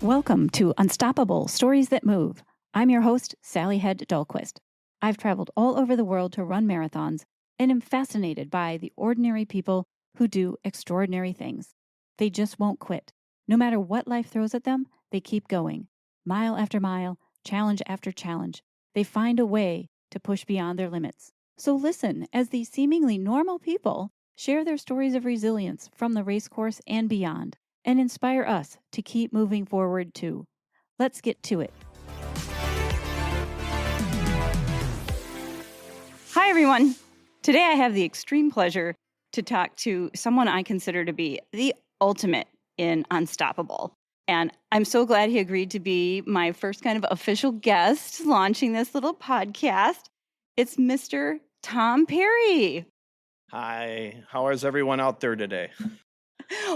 Welcome to Unstoppable Stories That Move. I'm your host, Sally Hed Dalquist. I've traveled all over the world to run marathons and am fascinated by the ordinary people who do extraordinary things. They just won't quit. No matter what life throws at them, they keep going. Mile after mile, challenge after challenge, they find a way to push beyond their limits. So listen as these seemingly normal people share their stories of resilience from the race course and beyond, and inspire us to keep moving forward too. Let's get to it. Hi, everyone. Today I have the extreme pleasure to talk to someone I consider to be the ultimate in unstoppable. And I'm so glad he agreed to be my first kind of official guest launching this little podcast. It's Mr. Tom Perri. Hi, how is everyone out there today?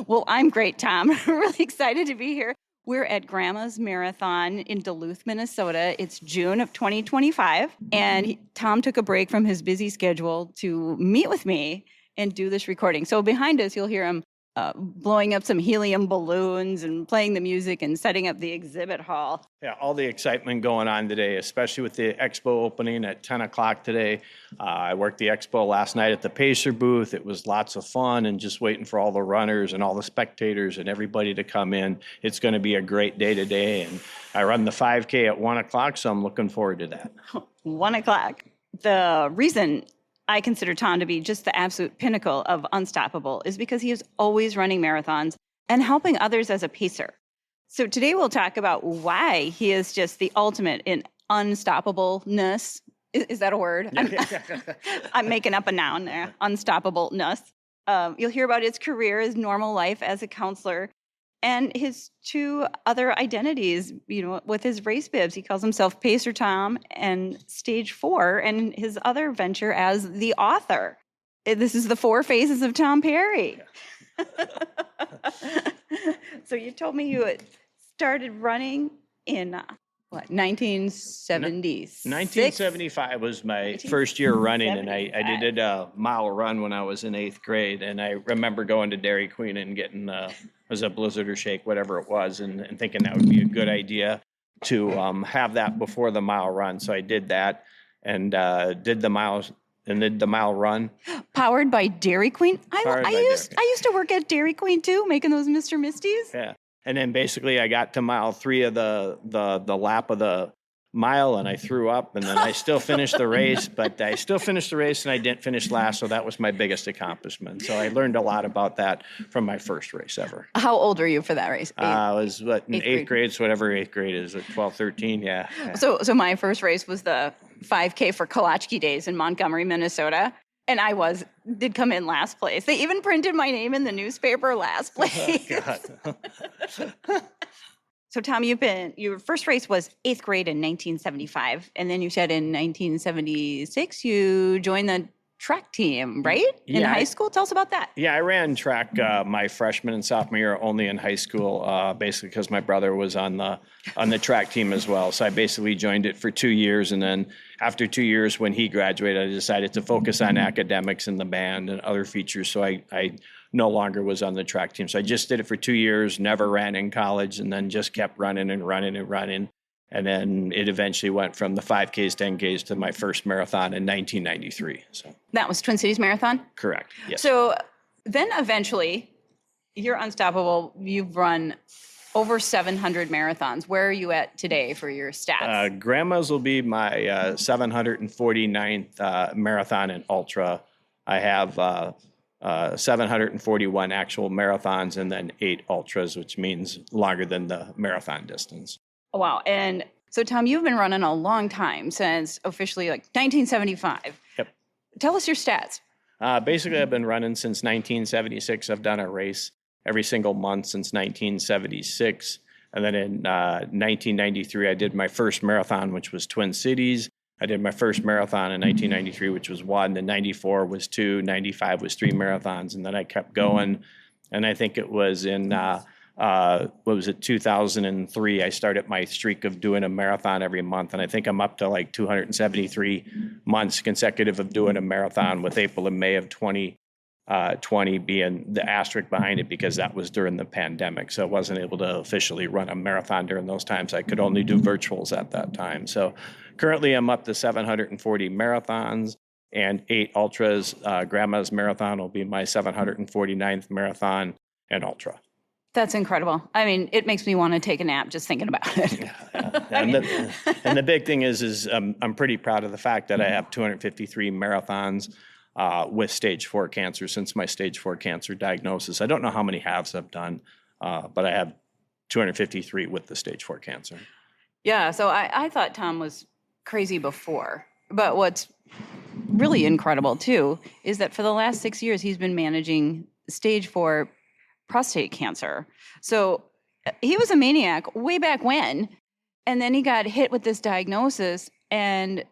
Well, I'm great, Tom. I'm really excited to be here. We're at Grandma's Marathon in Duluth, Minnesota. It's June of 2025. And Tom took a break from his busy schedule to meet with me and do this recording. So behind us, you'll hear him blowing up some helium balloons and playing the music and setting up the exhibit hall. Yeah, all the excitement going on today, especially with the expo opening at 10 o'clock today. I worked the expo last night at the Pacer booth. It was lots of fun and just waiting for all the runners and all the spectators and everybody to come in. It's going to be a great day today. And I run the 5K at 1 o'clock, so I'm looking forward to that. 1 o'clock. The reason I consider Tom to be just the absolute pinnacle of unstoppable is because he is always running marathons and helping others as a pacer. So today we'll talk about why he is just the ultimate in unstoppableness. Is that a word? I'm making up a noun there. Unstoppableness. You'll hear about his career, his normal life as a counselor, and his two other identities, with his race bibs. He calls himself Pacer Tom and Stage 4, and his other venture as the author. This is the 4 phases of Tom Perri. So you told me you had started running in, 1976? 1975 was my first year running, and I did a mile run when I was in 8th grade. And I remember going to Dairy Queen and getting was a Blizzard or Shake, whatever it was, and thinking that would be a good idea to have that before the mile run. So I did that and did the mile run. Powered by Dairy Queen? I used to work at Dairy Queen too, making those Mr. Misties. Yeah. And then basically I got to mile 3 of the lap of the mile and I threw up, and then I still finished the race, but I still finished the race and I didn't finish last. So that was my biggest accomplishment. So I learned a lot about that from my first race ever. How old were you for that race? I was in 8th grade, so whatever 8th grade is, 12, 13, yeah. So my first race was the 5K for Kolachki Days in Montgomery, Minnesota. And I did come in last place. They even printed my name in the newspaper, last place. Oh, God. So Tom, your first race was 8th grade in 1975. And then you said in 1976, you joined the track team, right? In high school? Tell us about that. Yeah, I ran track my freshman and sophomore year only in high school, basically because my brother was on the track team as well. So I basically joined it for 2 years. And then after 2 years, when he graduated, I decided to focus on academics and the band and other features. So I no longer was on the track team. So I just did it for 2 years, never ran in college, and then just kept running and running and running. And then it eventually went from the 5Ks, 10Ks to my first marathon in 1993. So that was Twin Cities Marathon? Correct, yes. So then eventually, you're unstoppable. You've run over 700 marathons. Where are you at today for your stats? Grandma's will be my 749th marathon and ultra. I have 741 actual marathons and then 8 ultras, which means longer than the marathon distance. Oh, wow. And so, Tom, you've been running a long time, since officially 1975. Yep. Tell us your stats. Basically, I've been running since 1976. I've done a race every single month since 1976. And then in 1993, I did my first marathon, which was Twin Cities. I did my first marathon in 1993, which was 1. Then 94 was 2. 95 was 3 marathons. And then I kept going. And I think it was in 2003, I started my streak of doing a marathon every month. And I think I'm up to 273 months consecutive of doing a marathon, with April and May of 20 20 being the asterisk behind it because that was during the pandemic. So I wasn't able to officially run a marathon during those times. I could only do virtuals at that time. So currently I'm up to 740 marathons and 8 ultras. Grandma's Marathon will be my 749th marathon and ultra. That's incredible. I mean, it makes me want to take a nap just thinking about it. And the big thing is I'm pretty proud of the fact that I have 253 marathons with stage 4 cancer since my stage 4 cancer diagnosis. I don't know how many halves I've done, but I have 253 with the stage 4 cancer. Yeah, so I thought Tom was crazy before. But what's really incredible, too, is that for the last 6 years, he's been managing stage 4 prostate cancer. So he was a maniac way back when, and then he got hit with this diagnosis and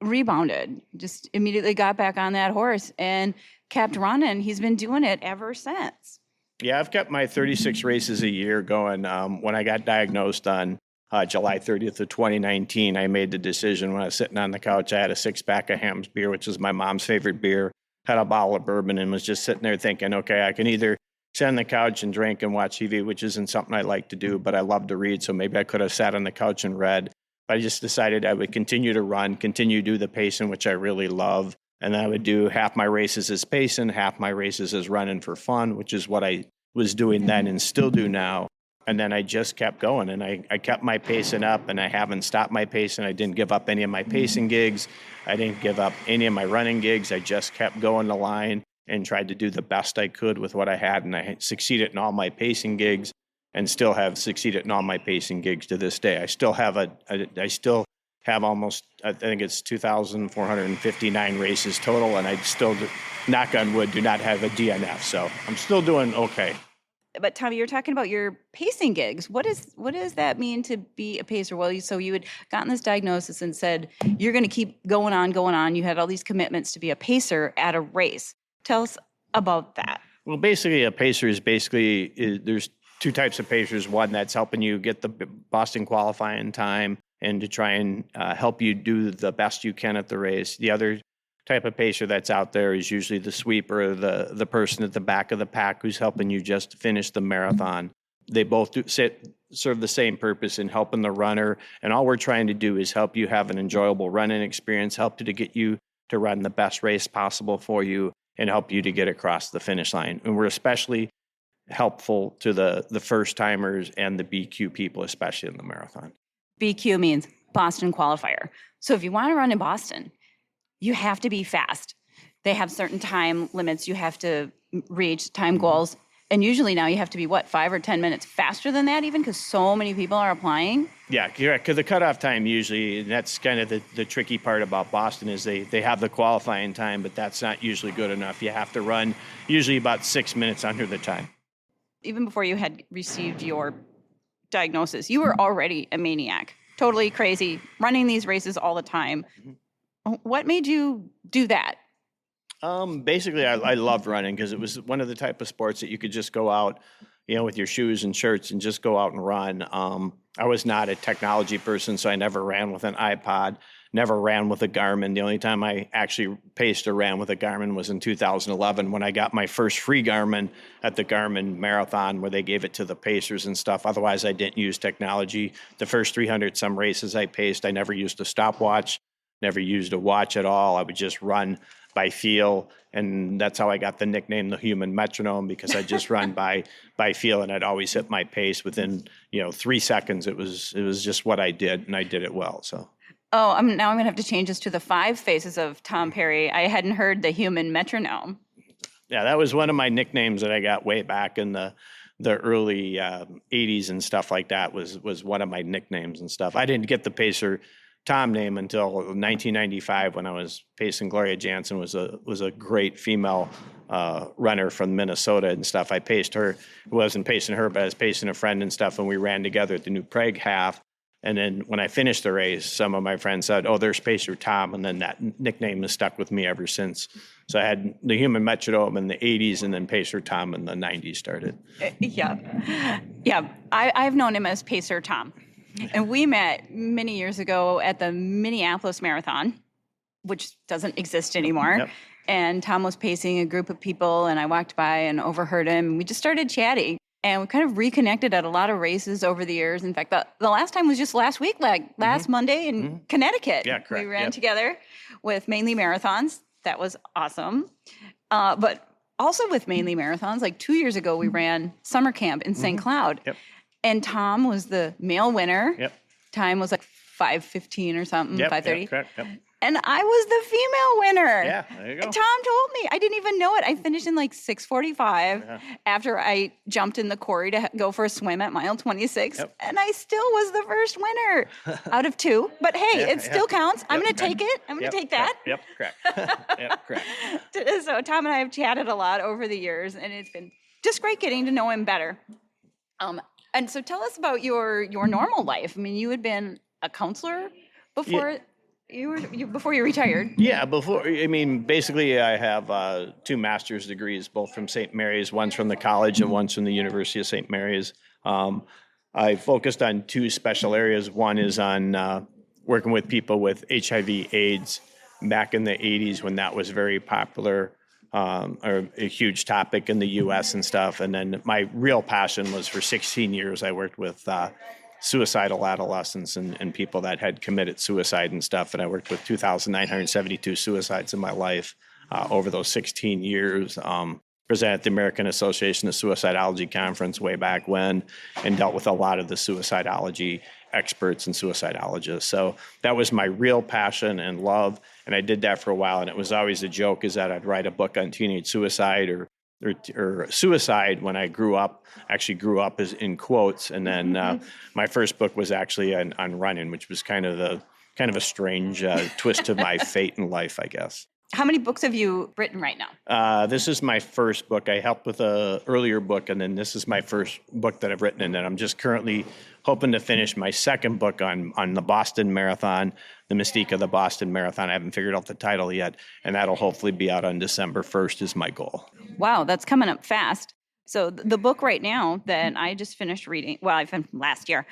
rebounded, just immediately got back on that horse and kept running. He's been doing it ever since. Yeah, I've kept my 36 races a year going. When I got diagnosed on July 30th of 2019, I made the decision when I was sitting on the couch. I had a 6-pack of Ham's beer, which is my mom's favorite beer, had a bottle of bourbon, and was just sitting there thinking, okay, I can either sit on the couch and drink and watch TV, which isn't something I like to do, but I love to read, so maybe I could have sat on the couch and read. But I just decided I would continue to run, continue to do the pacing, which I really love, and then I would do half my races as pacing, half my races as running for fun, which is what I was doing then and still do now. And then I just kept going, and I kept my pacing up, and I haven't stopped my pacing. I didn't give up any of my pacing gigs. I didn't give up any of my running gigs. I just kept going the line and tried to do the best I could with what I had, and I succeeded in all my pacing gigs and still have succeeded in all my pacing gigs to this day. I still have almost, I think it's 2,459 races total, and I still, knock on wood, do not have a DNF, so I'm still doing okay. But Tommy, you're talking about your pacing gigs. What does that mean to be a pacer? Well, so you had gotten this diagnosis and said you're going to keep going on. You had all these commitments to be a pacer at a race. Tell us about that. Well, basically, a pacer is there's 2 types of pacers. One that's helping you get the Boston qualifying time and to try and help you do the best you can at the race. The other type of pacer that's out there is usually the sweeper, the person at the back of the pack who's helping you just finish the marathon. They both serve the same purpose in helping the runner, and all we're trying to do is help you have an enjoyable running experience, help you to get you to run the best race possible for you, and help you to get across the finish line. And we're especially helpful to the first timers and the BQ people, especially in the marathon. BQ means Boston qualifier. So if you want to run in Boston, you have to be fast. They have certain time limits you have to reach, time goals. And usually now you have to be, 5 or 10 minutes faster than that even because so many people are applying? Yeah, correct. Because the cutoff time usually, and that's kind of the tricky part about Boston, is they have the qualifying time, but that's not usually good enough. You have to run usually about 6 minutes under the time. Even before you had received your diagnosis, you were already a maniac, totally crazy, running these races all the time. Mm-hmm. What made you do that? Basically, I loved running because it was one of the type of sports that you could just go out, with your shoes and shirts and just go out and run. I was not a technology person, so I never ran with an iPod, never ran with a Garmin. The only time I actually paced or ran with a Garmin was in 2011 when I got my first free Garmin at the Garmin Marathon where they gave it to the pacers and stuff. Otherwise, I didn't use technology. The first 300 some races I paced, I never used a stopwatch, never used a watch at all. I would just run by feel, and that's how I got the nickname the Human Metronome, because I just run by feel, and I'd always hit my pace within 3 seconds. It was just what I did, and I did it well. So. Oh, now I'm gonna have to change this to the 5 faces of Tom Perri. I hadn't heard the Human Metronome. Yeah, that was one of my nicknames that I got way back in the early 80s and stuff like that. Was one of my nicknames and stuff. I didn't get the pacer Tom name until 1995 when I was pacing Gloria Jansen. Was a great female runner from Minnesota and stuff. I paced her. I wasn't pacing her, but I was pacing a friend and stuff, and we ran together at the New Prague half. And then when I finished the race, some of my friends said, "Oh, there's Pacer Tom," and then that nickname has stuck with me ever since. So I had the Human Metronome in the 80s, and then Pacer Tom in the 90s started. Yeah. I've known him as Pacer Tom. And we met many years ago at the Minneapolis Marathon, which doesn't exist anymore. Yep. and Tom was pacing a group of people, and I walked by and overheard him, and we just started chatting. And we kind of reconnected at a lot of races over the years. In fact, the last time was just last week, like last Monday in Connecticut. Yeah, correct. We ran together with mainly marathons. That was awesome. But also with mainly marathons, like 2 years ago, we ran summer camp in St. Cloud. Yep. And Tom was the male winner. Yep. Time was like 5:15 or something, 5:30. Yep, correct. Yep. And I was the female winner. Yeah, there you go. And Tom told me. I didn't even know it. I finished in like 6:45 after I jumped in the quarry to go for a swim at mile 26. Yep. And I still was the first winner out of two. But hey, it still counts. I'm going to take it. I'm going to take that. Yep, correct. Yep, correct. So Tom and I have chatted a lot over the years, and it's been just great getting to know him better. And so tell us about your normal life. I mean, you had been a counselor before before you retired. Yeah, basically I have 2 master's degrees, both from St. Mary's. One's from the college and one's from the University of St. Mary's. I focused on 2 special areas. One is on working with people with HIV/AIDS back in the 80s when that was very popular, or a huge topic in the U.S. and stuff. And then my real passion was for 16 years I worked with suicidal adolescents and people that had committed suicide and stuff. And I worked with 2,972 suicides in my life over those 16 years. Presented at the American Association of Suicidology Conference way back when, and dealt with a lot of the suicidology experts and suicidologists. So that was my real passion and love. And I did that for a while. And it was always a joke is that I'd write a book on teenage suicide or suicide when I grew up. Actually grew up as in quotes. And then my first book was actually on running, which was kind of a strange twist to my fate in life, I guess. How many books have you written right now? This is my first book. I helped with an earlier book, and then this is my first book that I've written. And then I'm just currently hoping to finish my second book on the Boston Marathon, the mystique of the Boston Marathon. I haven't figured out the title yet, and that'll hopefully be out on December 1st is my goal. Wow, that's coming up fast. So the book right now that I just finished reading, well, I finished last year,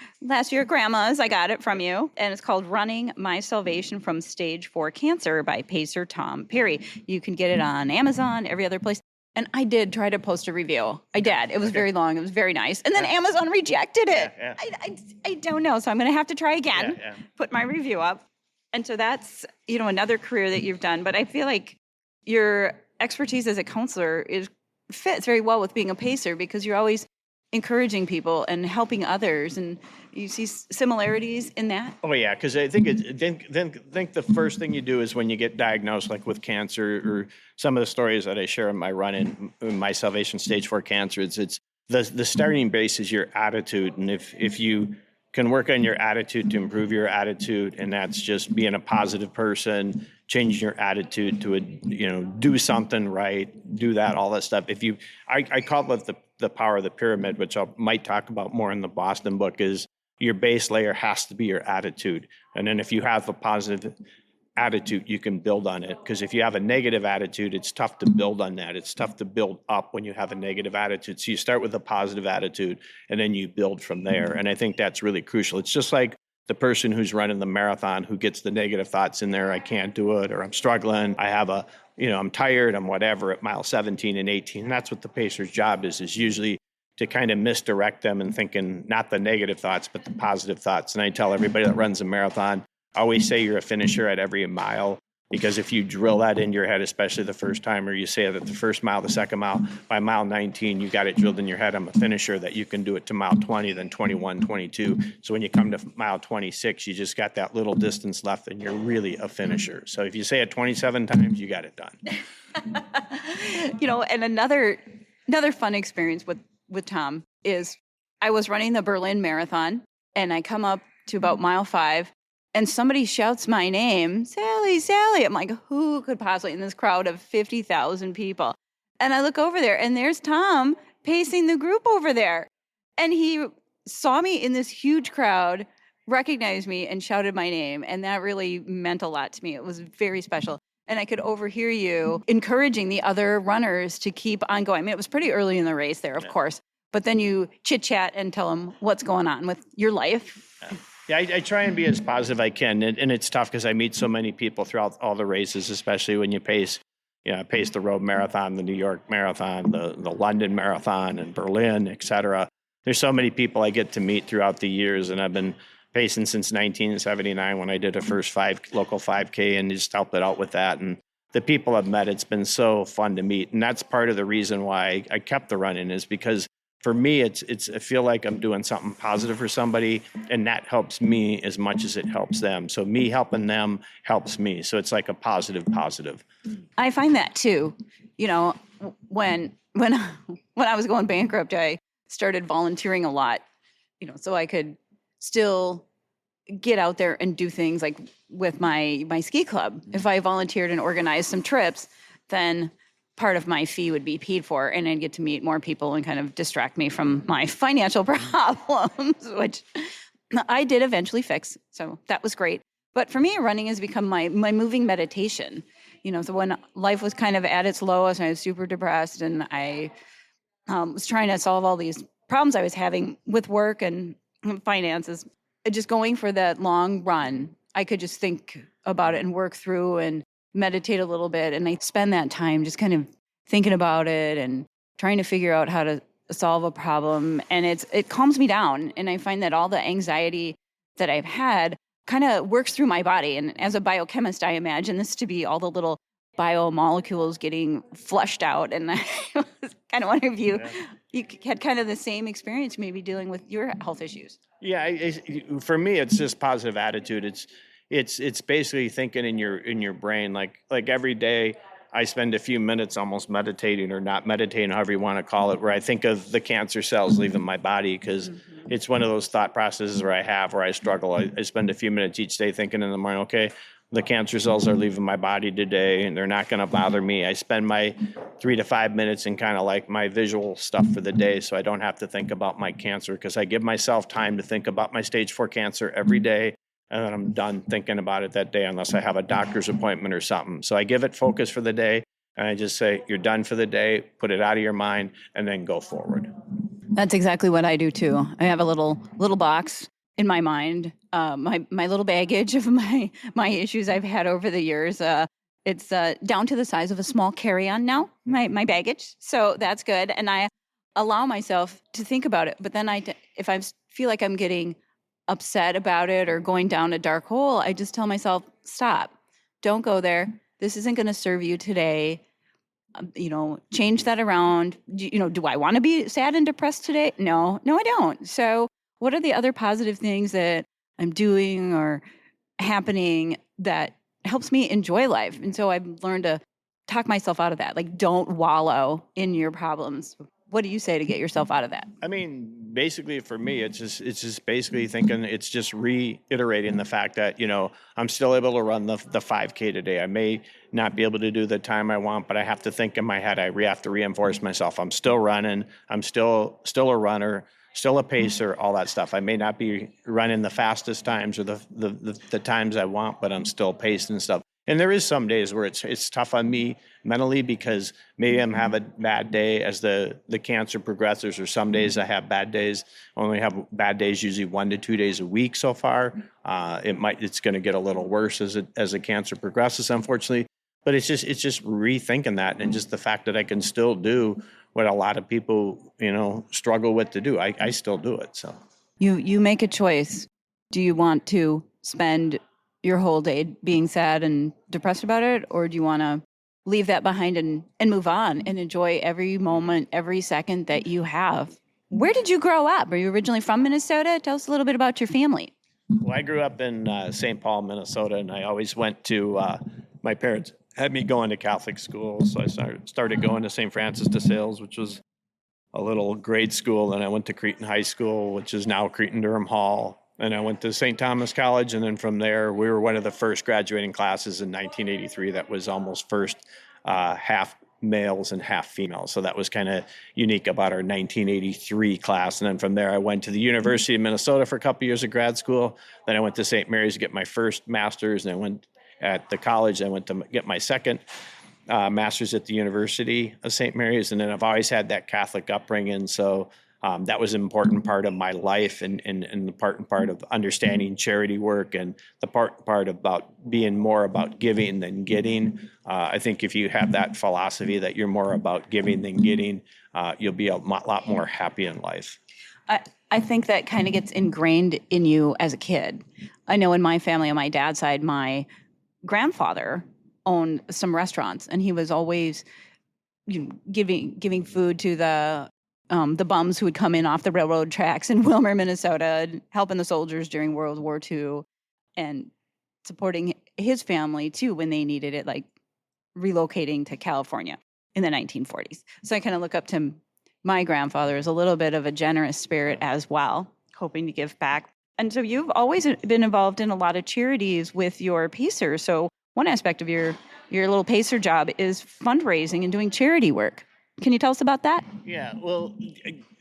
Grandma's, I got it from you, and it's called Running My Salvation from Stage 4 Cancer by Pacer Tom Perri. You can get it on Amazon, every other place. And I did try to post a review. I did. It was very long. It was very nice. And then Amazon rejected it. I don't know. So I'm going to have to try again, put my review up. And so that's, another career that you've done. But I feel like your expertise as a counselor fits very well with being a pacer because you're always encouraging people and helping others, and you see similarities in that. Oh yeah, because I think think the first thing you do is when you get diagnosed, like with cancer, or some of the stories that I share in my run in my Salvation Stage 4 Cancer. It's the starting base is your attitude, and if you can work on your attitude to improve your attitude, and that's just being a positive person, changing your attitude to do something right, do that, all that stuff. I call it the power of the pyramid, which I might talk about more in the Boston book, is your base layer has to be your attitude. And then if you have a positive attitude, you can build on it. Because if you have a negative attitude, it's tough to build on that. It's tough to build up when you have a negative attitude. So you start with a positive attitude and then you build from there. And I think that's really crucial. It's just like the person who's running the marathon who gets the negative thoughts in there, I can't do it, or I'm struggling, I have I'm tired, I'm whatever at mile 17 and 18. And that's what the pacer's job is usually to kind of misdirect them and thinking not the negative thoughts, but the positive thoughts. And I tell everybody that runs a marathon, always say you're a finisher at every mile, because if you drill that in your head, especially the first time, or you say that the first mile, the second mile, by mile 19, you got it drilled in your head, I'm a finisher, that you can do it to mile 20, then 21, 22. So when you come to mile 26, you just got that little distance left and you're really a finisher. So if you say it 27 times, you got it done. And another fun experience with Tom is I was running the Berlin Marathon, and I come up to about mile 5, and somebody shouts my name, Sally, Sally. I'm like, who could possibly, in this crowd of 50,000 people? And I look over there, and there's Tom pacing the group over there. And he saw me in this huge crowd, recognized me, and shouted my name. And that really meant a lot to me. It was very special. And I could overhear you encouraging the other runners to keep on going. I mean, it was pretty early in the race there, of course. But then you chit-chat and tell them what's going on with your life. Yeah, I try and be as positive as I can. And it's tough because I meet so many people throughout all the races, especially when you pace I paced the Rome Marathon, the New York Marathon, the London Marathon, and Berlin, et cetera. There's so many people I get to meet throughout the years, and I've been pacing since 1979 when I did a first local 5K and just helped it out with that. And the people I've met, it's been so fun to meet. And that's part of the reason why I kept the running, is because for me, it's I feel like I'm doing something positive for somebody, and that helps me as much as it helps them. So me helping them helps me. So it's like a positive. I find that too. When when I was going bankrupt, I started volunteering a lot, so I could still get out there and do things like with my ski club. If I volunteered and organized some trips, then part of my fee would be paid for, and I'd get to meet more people and kind of distract me from my financial problems, which I did eventually fix. So that was great. But for me, running has become my moving meditation. So when life was kind of at its lowest and I was super depressed and I was trying to solve all these problems I was having with work and finances, just going for that long run, I could just think about it and work through and meditate a little bit. And I spend that time just kind of thinking about it and trying to figure out how to solve a problem. And it calms me down. And I find that all the anxiety that I've had kind of works through my body. And as a biochemist, I imagine this to be all the little biomolecules getting flushed out. And I was kind of wondering if you had kind of the same experience maybe dealing with your health issues. Yeah, for me, it's just positive attitude. It's basically thinking in your brain, like every day I spend a few minutes almost meditating, or not meditating, however you want to call it, where I think of the cancer cells leaving my body, because it's one of those thought processes where I struggle. I spend a few minutes each day thinking in the morning, okay, the cancer cells are leaving my body today and they're not going to bother me. I spend my 3 to 5 minutes in kind of like my visual stuff for the day, so I don't have to think about my cancer, because I give myself time to think about my stage 4 cancer every day. And then I'm done thinking about it that day, unless I have a doctor's appointment or something. So I give it focus for the day, and I just say, you're done for the day, put it out of your mind, and then go forward. That's exactly what I do too. I have a little box in my mind, my little baggage of my issues I've had over the years. It's down to the size of a small carry-on now, my baggage. So that's good. And I allow myself to think about it. But then if I feel like I'm getting upset about it or going down a dark hole, I just tell myself, stop, don't go there. This isn't going to serve you today. Change that around. Do I want to be sad and depressed today? No, I don't. So what are the other positive things that I'm doing or happening that helps me enjoy life? And so I've learned to talk myself out of that. Like, don't wallow in your problems. What do you say to get yourself out of that? I mean, basically for me, it's just basically thinking, it's just reiterating the fact that, I'm still able to run the 5K today. I may not be able to do the time I want, but I have to think in my head, I have to reinforce myself. I'm still running. I'm still a runner, still a pacer, all that stuff. I may not be running the fastest times or the times I want, but I'm still pacing stuff. And there is some days where it's tough on me mentally, because maybe I'm having a bad day as the cancer progresses, or some days I have bad days. I only have bad days usually 1 to 2 days a week so far. It's going to get a little worse as the cancer progresses, unfortunately. But it's just rethinking that, and just the fact that I can still do what a lot of people struggle with to do. I still do it. So you make a choice. Do you want to spend your whole day being sad and depressed about it, or do you want to leave that behind and move on and enjoy every moment, every second that you have? Where did you grow up? Are you originally from Minnesota? Tell us a little bit about your family. Well, I grew up in St. Paul, Minnesota, and I always went to, my parents had me going to Catholic school, so I started going to St. Francis de Sales, which was a little grade school. Then I went to Cretin High School, which is now Cretin Durham Hall. And I went to St. Thomas College, and then from there, we were one of the first graduating classes in 1983 that was almost first half males and half females. So that was kind of unique about our 1983 class. And then from there, I went to the University of Minnesota for a couple of years of grad school. Then I went to St. Mary's to get my first master's, and I went at the college. I went to get my second master's at the University of St. Mary's. And then I've always had that Catholic upbringing. So That was an important part of my life and the part of understanding charity work and the part about being more about giving than getting. I think if you have that philosophy that you're more about giving than getting, you'll be a lot more happy in life. I think that kind of gets ingrained in you as a kid. I know in my family, on my dad's side, my grandfather owned some restaurants, and he was always giving food to the bums who would come in off the railroad tracks in Wilmer, Minnesota, and helping the soldiers during World War II, and supporting his family too when they needed it, like relocating to California in the 1940s. So I kind of look up to my grandfather as a little bit of a generous spirit as well, hoping to give back. And so you've always been involved in a lot of charities with your pacer. So one aspect of your little pacer job is fundraising and doing charity work. Can you tell us about that? Yeah, well,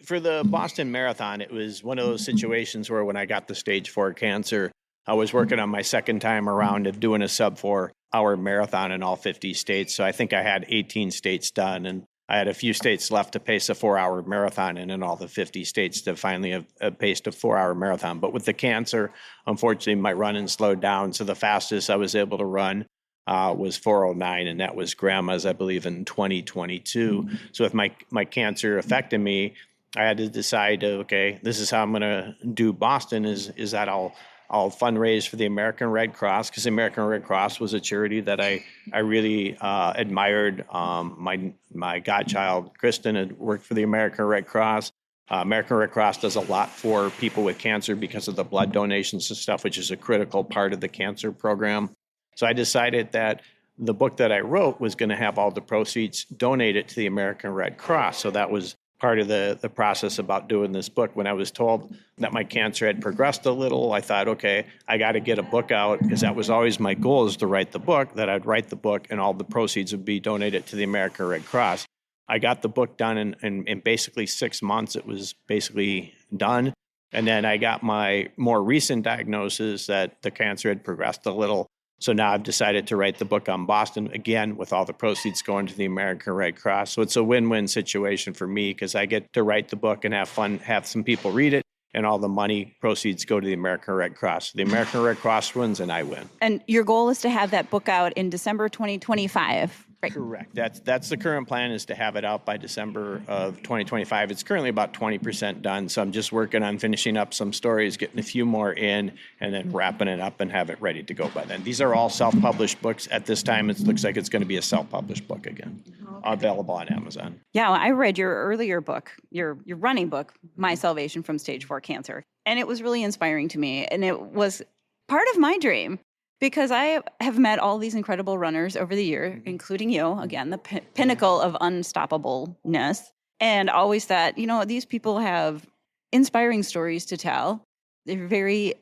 for the Boston Marathon, it was one of those situations where when I got the stage 4 cancer, I was working on my second time around of doing a sub 4-hour marathon in all 50 states. So I think I had 18 states done, and I had a few states left to pace a 4-hour marathon in all the 50 states to finally have paced a 4-hour marathon. But with the cancer, unfortunately, my running slowed down. So the fastest I was able to run was 4:09, and that was grandma's, I believe, in 2022. So with my cancer affecting me, I had to decide, okay, this is how I'm going to do Boston, is that I'll fundraise for the American Red Cross, because the American Red Cross was a charity that I really admired. My godchild, Kristen, had worked for the American Red Cross. American Red Cross does a lot for people with cancer because of the blood donations and stuff, which is a critical part of the cancer program. So I decided that the book that I wrote was going to have all the proceeds donated to the American Red Cross. So that was part of the process about doing this book. When I was told that my cancer had progressed a little, I thought, okay, I got to get a book out, because that was always my goal, is to write the book, that I'd write the book and all the proceeds would be donated to the American Red Cross. I got the book done in basically 6 months. It was basically done. And then I got my more recent diagnosis that the cancer had progressed a little. So now I've decided to write the book on Boston, again, with all the proceeds going to the American Red Cross. So it's a win-win situation for me, because I get to write the book and have fun, have some people read it, and all the money proceeds go to the American Red Cross. The American Red Cross wins and I win. And your goal is to have that book out in December 2025, right? Correct. That's the current plan, is to have it out by December of 2025. It's currently about 20% done, so I'm just working on finishing up some stories, getting a few more in, and then wrapping it up and have it ready to go by then. These are all self-published books. At this time, it looks like it's going to be a self-published book again, available on Amazon. Yeah, I read your earlier book, your running book, My Salvation from Stage 4 Cancer, and it was really inspiring to me. And it was part of my dream, because I have met all these incredible runners over the year, including you, again, the pinnacle of unstoppableness, and always thought, these people have inspiring stories to tell. They're very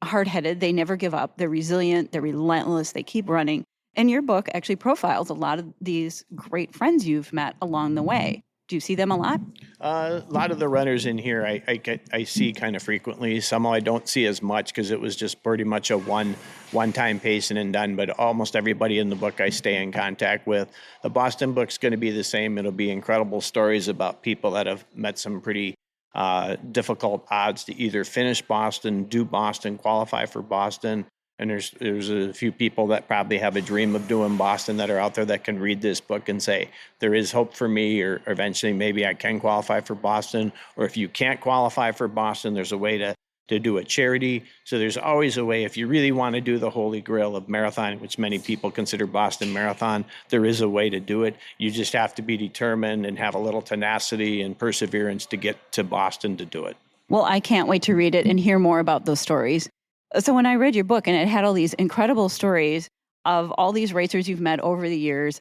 hard-headed. They never give up. They're resilient. They're relentless. They keep running. And your book actually profiles a lot of these great friends you've met along the way. Do you see them a lot? A lot of the runners in here I see kind of frequently. Some I don't see as much, because it was just pretty much a one-time pacing and done. But almost everybody in the book I stay in contact with. The Boston book's going to be the same. It'll be incredible stories about people that have met some pretty difficult odds to either finish Boston, do Boston, qualify for Boston. And there's a few people that probably have a dream of doing Boston that are out there that can read this book and say, there is hope for me, or eventually maybe I can qualify for Boston. Or if you can't qualify for Boston, there's a way to do a charity. So there's always a way. If you really want to do the holy grail of marathon, which many people consider Boston Marathon, there is a way to do it. You just have to be determined and have a little tenacity and perseverance to get to Boston to do it. Well, I can't wait to read it and hear more about those stories. So when I read your book and it had all these incredible stories of all these racers you've met over the years,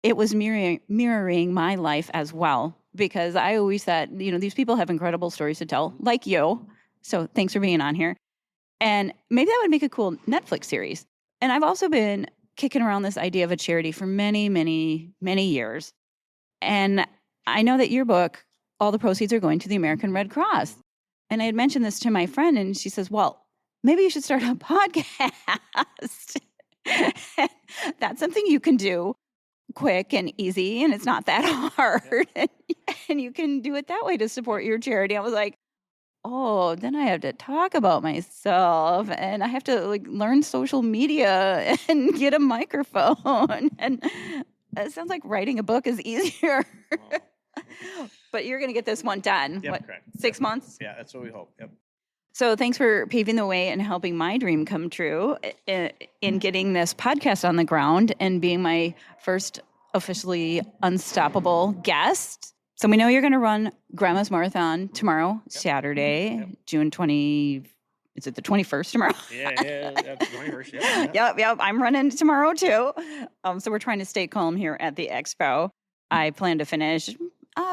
it was mirroring my life as well, because I always thought, these people have incredible stories to tell, like you. So thanks for being on here. And maybe that would make a cool Netflix series. And I've also been kicking around this idea of a charity for many, many, many years. And I know that your book, all the proceeds are going to the American Red Cross. And I had mentioned this to my friend, and she says, well, maybe you should start a podcast. That's something you can do quick and easy, and it's not that hard. and you can do it that way to support your charity. I was like, oh, then I have to talk about myself and I have to like learn social media and get a microphone. And it sounds like writing a book is easier. But you're going to get this one done. Yep, What, correct. 6 months? Yeah, that's what we hope. Yep. So thanks for paving the way and helping my dream come true in getting this podcast on the ground and being my first officially unstoppable guest. So we know you're going to run Grandma's Marathon tomorrow, Saturday, June 20. Is it the 21st tomorrow? Yeah, that's 21st. Yeah. Yep. I'm running tomorrow too. So we're trying to stay calm here at the expo. I plan to finish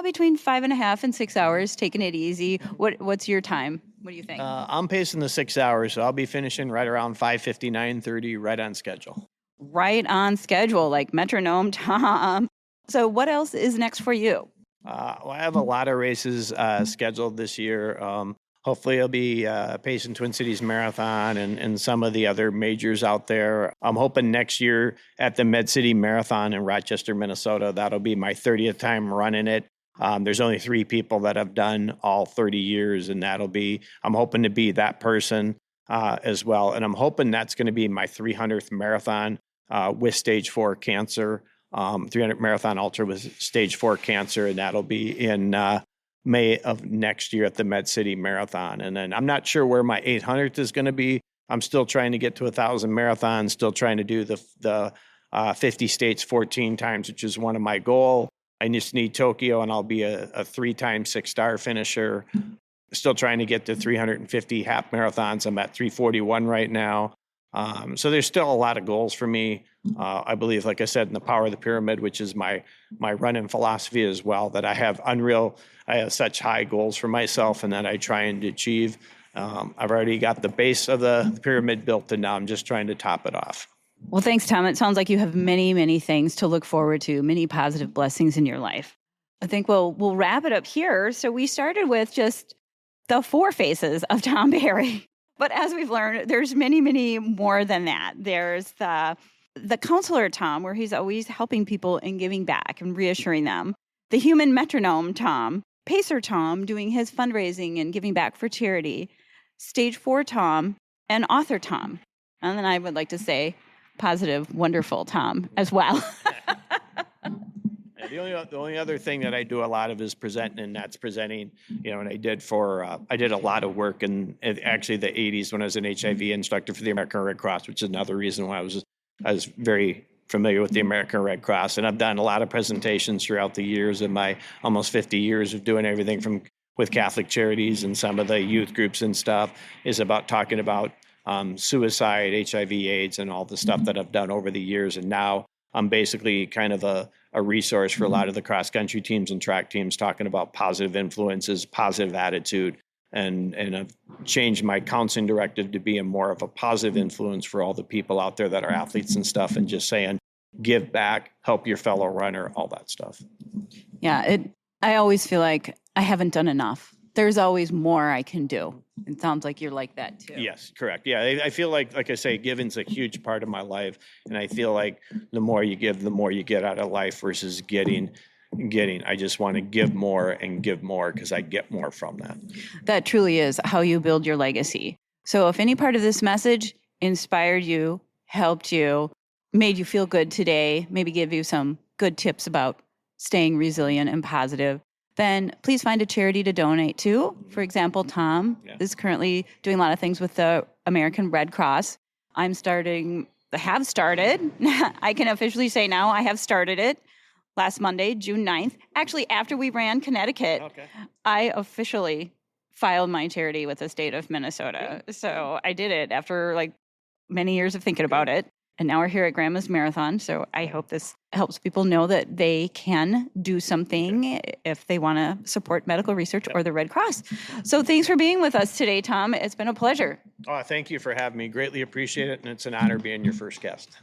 between 5.5 and 6 hours, taking it easy. What's your time? What do you think? I'm pacing the 6 hours, so I'll be finishing right around 5:59:30, right on schedule. Right on schedule, like metronome Tom. So what else is next for you? Well, I have a lot of races scheduled this year. Hopefully, I'll be pacing Twin Cities Marathon and some of the other majors out there. I'm hoping next year at the Med City Marathon in Rochester, Minnesota, that'll be my 30th time running it. There's only 3 people that have done all 30 years, and I'm hoping to be that person as well. And I'm hoping that's going to be my 300th marathon with stage 4 cancer, 300 marathon ultra with stage 4 cancer, and that'll be in May of next year at the Med City Marathon. And then I'm not sure where my 800th is going to be. I'm still trying to get to 1,000 marathons, still trying to do the 50 states 14 times, which is one of my goal. I just need Tokyo, and I'll be a 3-time 6-star finisher. Still trying to get to 350 half marathons. I'm at 341 right now. So there's still a lot of goals for me. I believe, like I said, in the power of the pyramid, which is my running philosophy as well, that I have such high goals for myself and that I try and achieve. I've already got the base of the pyramid built, and now I'm just trying to top it off. Well, thanks, Tom. It sounds like you have many, many things to look forward to, many positive blessings in your life. I think we'll wrap it up here. So we started with just the 4 faces of Tom Perri. But as we've learned, there's many, many more than that. There's the counselor Tom, where he's always helping people and giving back and reassuring them. The human metronome Tom, pacer Tom, doing his fundraising and giving back for charity. Stage 4 Tom, and author Tom. And then I would like to say positive, wonderful Tom as well. The only other thing that I do a lot of is presenting, and that's presenting, and I did a lot of work in actually the 80s when I was an HIV instructor for the American Red Cross, which is another reason why I was very familiar with the American Red Cross. And I've done a lot of presentations throughout the years of my almost 50 years of doing everything with Catholic Charities and some of the youth groups and stuff, is about talking about suicide, HIV, AIDS, and all the stuff that I've done over the years. And now I'm basically kind of a resource for a lot of the cross-country teams and track teams, talking about positive influences, positive attitude, and I've changed my counseling directive to be more of a positive influence for all the people out there that are athletes and stuff, and just saying, give back, help your fellow runner, all that stuff. Yeah, I always feel like I haven't done enough. There's always more I can do. It sounds like you're like that too. Yes, correct. Yeah, I feel like I say, giving's a huge part of my life, and I feel like the more you give, the more you get out of life versus getting. I just want to give more and give more because I get more from that. That truly is how you build your legacy. So if any part of this message inspired you, helped you, made you feel good today, maybe give you some good tips about staying resilient and positive, then please find a charity to donate to. For example, Tom is currently doing a lot of things with the American Red Cross. I have started. I can officially say now I have started it last Monday, June 9th. Actually, after we ran Connecticut, I officially filed my charity with the state of Minnesota. So I did it after like many years of thinking about it. And now we're here at Grandma's Marathon. So I hope this helps people know that they can do something if they want to support medical research or the Red Cross. So thanks for being with us today, Tom. It's been a pleasure. Oh, thank you for having me. Greatly appreciate it. And it's an honor being your first guest.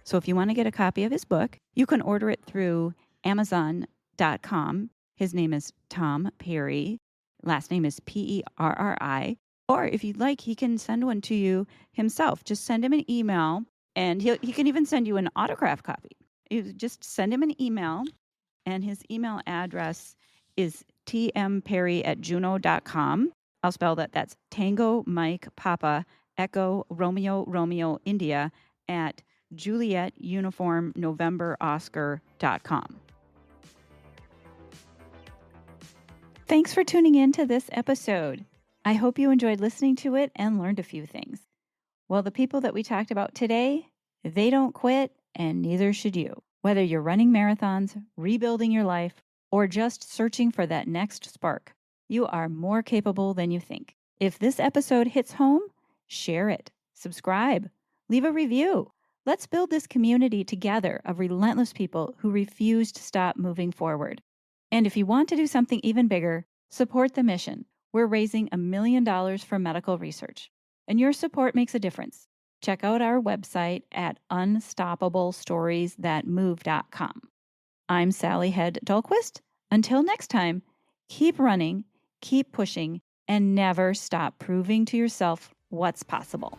So if you want to get a copy of his book, you can order it through Amazon.com. His name is Tom Perri. Last name is Perri. Or if you'd like, he can send one to you himself. Just send him an email, and he can even send you an autograph copy. You just send him an email, and his email address is tmperry@juno.com. I'll spell that. That's Tango Mike Papa Echo Romeo Romeo India at Juliet Uniform November Oscar.com. Thanks for tuning in to this episode. I hope you enjoyed listening to it and learned a few things. Well, the people that we talked about today, they don't quit, and neither should you. Whether you're running marathons, rebuilding your life, or just searching for that next spark, you are more capable than you think. If this episode hits home, share it, subscribe, leave a review. Let's build this community together of relentless people who refuse to stop moving forward. And if you want to do something even bigger, support the mission. We're raising $1 million for medical research, and your support makes a difference. Check out our website at unstoppablestoriesthatmove.com. I'm Sally Hed Dalquist. Until next time, keep running, keep pushing, and never stop proving to yourself what's possible.